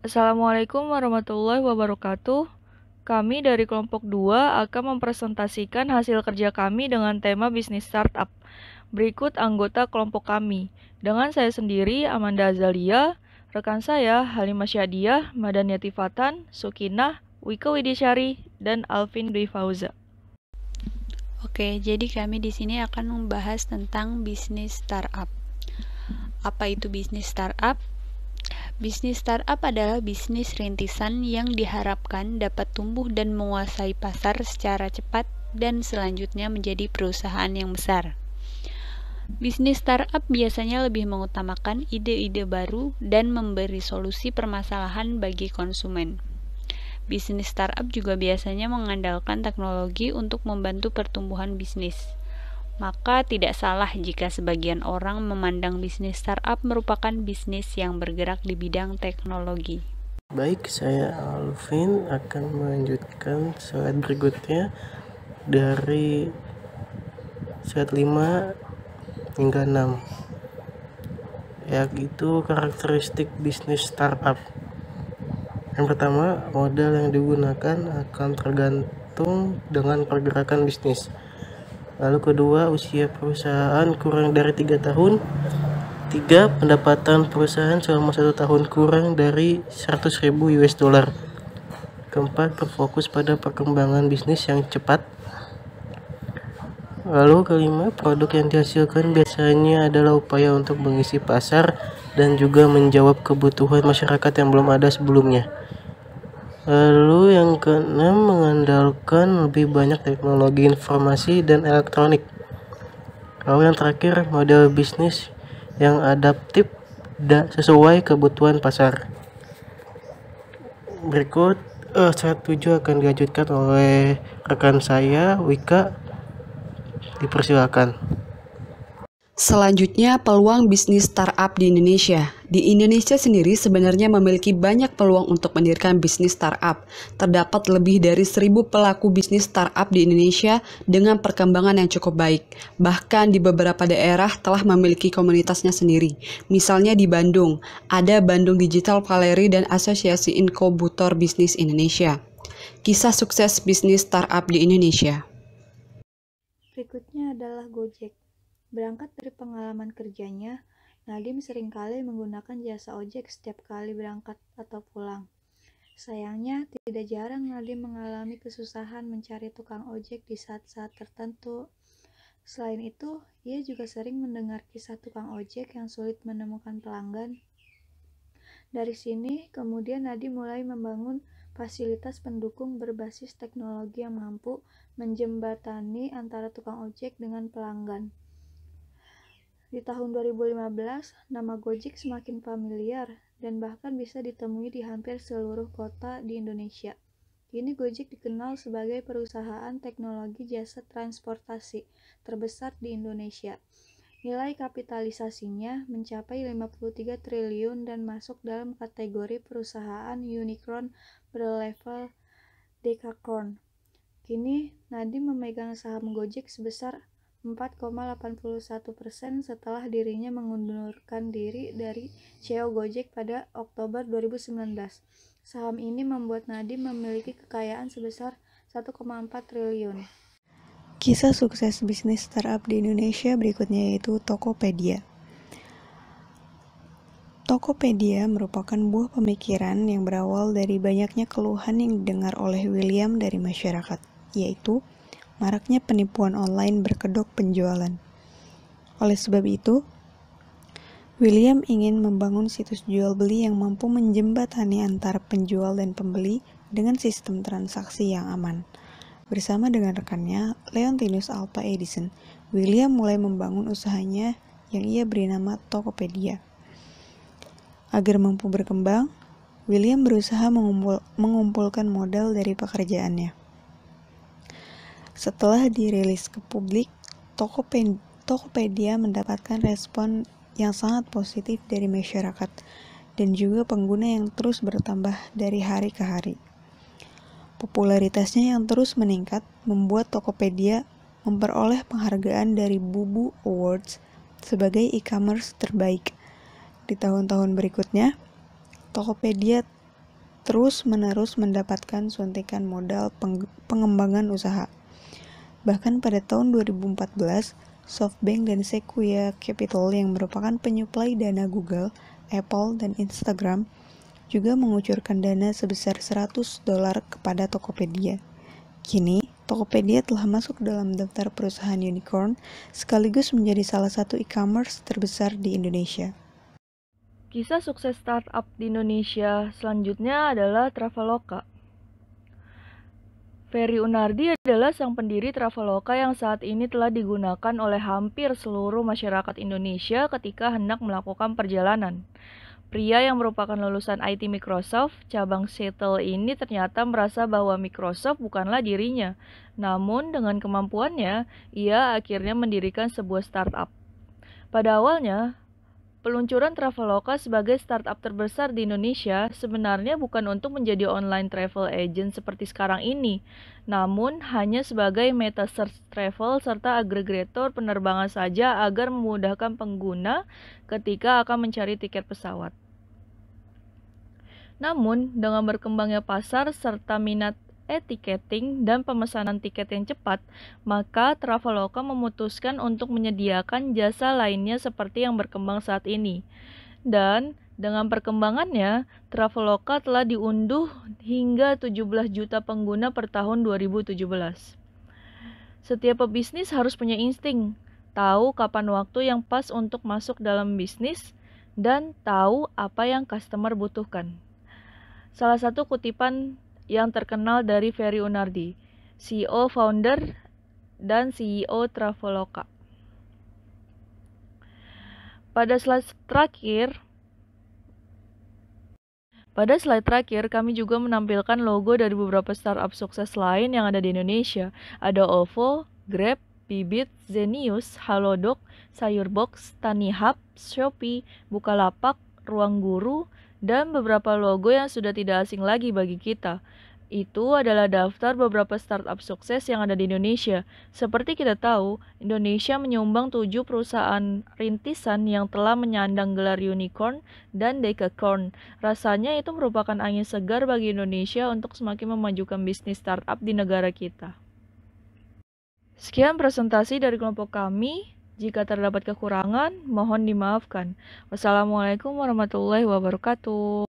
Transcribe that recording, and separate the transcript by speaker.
Speaker 1: Assalamualaikum warahmatullahi wabarakatuh. Kami dari kelompok 2 akan mempresentasikan hasil kerja kami dengan tema bisnis startup. Berikut anggota kelompok kami. Dengan saya sendiri, Amanda Azalia, rekan saya, Halimah Syadiah, Madaniati Fatan, Sukinah, Wika Widisyari, dan Alvin Dwi Fauza.
Speaker 2: Oke, jadi kami di sini akan membahas tentang bisnis startup. Apa itu bisnis startup? Bisnis startup adalah bisnis rintisan yang diharapkan dapat tumbuh dan menguasai pasar secara cepat dan selanjutnya menjadi perusahaan yang besar. Bisnis startup biasanya lebih mengutamakan ide-ide baru dan memberi solusi permasalahan bagi konsumen. Bisnis startup juga biasanya mengandalkan teknologi untuk membantu pertumbuhan bisnis. Maka tidak salah jika sebagian orang memandang bisnis startup merupakan bisnis yang bergerak di bidang teknologi.
Speaker 3: Baik, saya Alvin akan melanjutkan slide berikutnya dari slide 5 hingga 6, yaitu karakteristik bisnis startup. Yang pertama, modal yang digunakan akan tergantung dengan pergerakan bisnis. Lalu kedua, usia perusahaan kurang dari 3 tahun. 3. Pendapatan perusahaan selama 1 tahun kurang dari 100.000 US dollar. Keempat, berfokus pada perkembangan bisnis yang cepat. Lalu kelima, produk yang dihasilkan biasanya adalah upaya untuk mengisi pasar dan juga menjawab kebutuhan masyarakat yang belum ada sebelumnya. Lalu yang keenam, mengandalkan lebih banyak teknologi informasi dan elektronik. Lalu yang terakhir, model bisnis yang adaptif dan sesuai kebutuhan pasar. Berikut slide 7 akan dilanjutkan oleh rekan saya, Wika. Dipersilakan.
Speaker 4: Selanjutnya, peluang bisnis startup di Indonesia. Di Indonesia sendiri sebenarnya memiliki banyak peluang untuk mendirikan bisnis startup. Terdapat lebih dari 1.000 pelaku bisnis startup di Indonesia dengan perkembangan yang cukup baik. Bahkan di beberapa daerah telah memiliki komunitasnya sendiri. Misalnya di Bandung, ada Bandung Digital Gallery dan Asosiasi Inkubator Bisnis Indonesia. Kisah sukses bisnis startup di Indonesia.
Speaker 5: Berikutnya adalah Gojek. Berangkat dari pengalaman kerjanya, Nadim seringkali menggunakan jasa ojek setiap kali berangkat atau pulang. Sayangnya, tidak jarang Nadim mengalami kesusahan mencari tukang ojek di saat-saat tertentu. Selain itu, ia juga sering mendengar kisah tukang ojek yang sulit menemukan pelanggan. Dari sini, kemudian Nadim mulai membangun fasilitas pendukung berbasis teknologi yang mampu menjembatani antara tukang ojek dengan pelanggan. Di tahun 2015, nama Gojek semakin familiar dan bahkan bisa ditemui di hampir seluruh kota di Indonesia. Kini Gojek dikenal sebagai perusahaan teknologi jasa transportasi terbesar di Indonesia. Nilai kapitalisasinya mencapai 53 triliun dan masuk dalam kategori perusahaan unicorn berlevel dekakorn. Kini, Nadim memegang saham Gojek sebesar 4,81% setelah dirinya mengundurkan diri dari CEO Gojek pada Oktober 2019. Saham ini membuat Nadim memiliki kekayaan sebesar 1,4 triliun.
Speaker 2: Kisah sukses bisnis startup di Indonesia berikutnya yaitu Tokopedia. Tokopedia merupakan buah pemikiran yang berawal dari banyaknya keluhan yang didengar oleh William dari masyarakat, yaitu maraknya penipuan online berkedok penjualan. Oleh sebab itu, William ingin membangun situs jual beli yang mampu menjembatani antara penjual dan pembeli dengan sistem transaksi yang aman. Bersama dengan rekannya, Leontinus Alva Edison, William mulai membangun usahanya yang ia beri nama Tokopedia. Agar mampu berkembang, William berusaha mengumpulkan modal dari pekerjaannya. Setelah dirilis ke publik, Tokopedia mendapatkan respon yang sangat positif dari masyarakat dan juga pengguna yang terus bertambah dari hari ke hari. Popularitasnya yang terus meningkat membuat Tokopedia memperoleh penghargaan dari Bubu Awards sebagai e-commerce terbaik. Di tahun-tahun berikutnya, Tokopedia
Speaker 6: terus-menerus mendapatkan suntikan modal pengembangan usaha. Bahkan pada tahun 2014, SoftBank dan Sequoia Capital yang merupakan penyuplai dana Google, Apple, dan Instagram juga mengucurkan dana sebesar $100 kepada Tokopedia. Kini, Tokopedia telah masuk dalam daftar perusahaan unicorn sekaligus menjadi salah satu e-commerce terbesar di Indonesia.
Speaker 1: Kisah sukses startup di Indonesia selanjutnya adalah Traveloka. Ferry Unardi adalah sang pendiri Traveloka yang saat ini telah digunakan oleh hampir seluruh masyarakat Indonesia ketika hendak melakukan perjalanan. Pria yang merupakan lulusan IT Microsoft, cabang Seattle ini ternyata merasa bahwa Microsoft bukanlah dirinya. Namun dengan kemampuannya, ia akhirnya mendirikan sebuah startup. Pada awalnya, peluncuran Traveloka sebagai startup terbesar di Indonesia sebenarnya bukan untuk menjadi online travel agent seperti sekarang ini, namun hanya sebagai meta search travel serta agregator penerbangan saja agar memudahkan pengguna ketika akan mencari tiket pesawat. Namun, dengan berkembangnya pasar serta minat e-ticketing dan pemesanan tiket yang cepat, maka Traveloka memutuskan untuk menyediakan jasa lainnya seperti yang berkembang saat ini. Dan dengan perkembangannya, Traveloka telah diunduh hingga 17 juta pengguna per tahun 2017. Setiap pebisnis harus punya insting, tahu kapan waktu yang pas untuk masuk dalam bisnis, dan tahu apa yang customer butuhkan. Salah satu kutipan yang terkenal dari Ferry Unardi, CEO founder dan CEO Traveloka. Pada slide terakhir, kami juga menampilkan logo dari beberapa startup sukses lain yang ada di Indonesia. Ada OVO, Grab, Bibit, Zenius, Halodoc, Sayurbox, Tanihub, Shopee, Bukalapak, Ruang Guru, dan beberapa logo yang sudah tidak asing lagi bagi kita. Itu adalah daftar beberapa startup sukses yang ada di Indonesia. Seperti kita tahu, Indonesia menyumbang 7 perusahaan rintisan yang telah menyandang gelar unicorn dan decacorn. Rasanya itu merupakan angin segar bagi Indonesia untuk semakin memajukan bisnis startup di negara kita. Sekian presentasi dari kelompok kami. Jika terdapat kekurangan, mohon dimaafkan. Wassalamualaikum warahmatullahi wabarakatuh.